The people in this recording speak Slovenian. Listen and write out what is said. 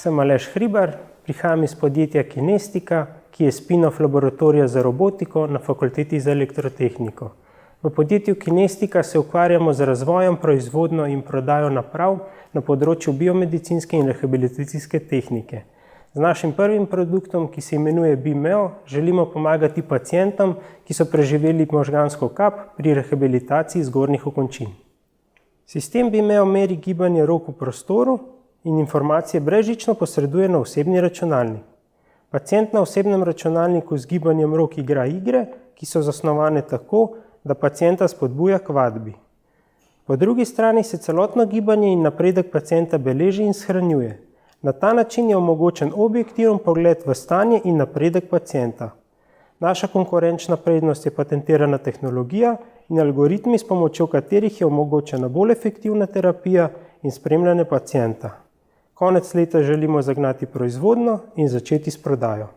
Sem Aleš Hribar, prihajam iz podjetja Kinestika, ki je spin-off laboratorija za robotiko na Fakulteti za elektrotehniko. V podjetju Kinestika se ukvarjamo z razvojem, proizvodnjo in prodajo naprav na področju biomedicinske in rehabilitacijske tehnike. Z našim prvim produktom, ki se imenuje BIMEO, želimo pomagati pacientom, ki so preživeli možgansko kap pri rehabilitaciji zgornjih okončin. Sistem BIMEO meri gibanje rok v prostoru in informacije brezžično posreduje na osebni računalnik. Pacient na osebnem računalniku z gibanjem rok igra igre, ki so zasnovane tako, da pacienta spodbuja k vadbi. Po drugi strani se celotno gibanje in napredek pacienta beleži in shranjuje. Na ta način je omogočen objektiven pogled v stanje in napredek pacienta. Naša konkurenčna prednost je patentirana tehnologija in algoritmi, s pomočjo katerih je omogočena bolj efektivna terapija in spremljanje pacienta. Konec leta želimo zagnati proizvodnjo in začeti s prodajo.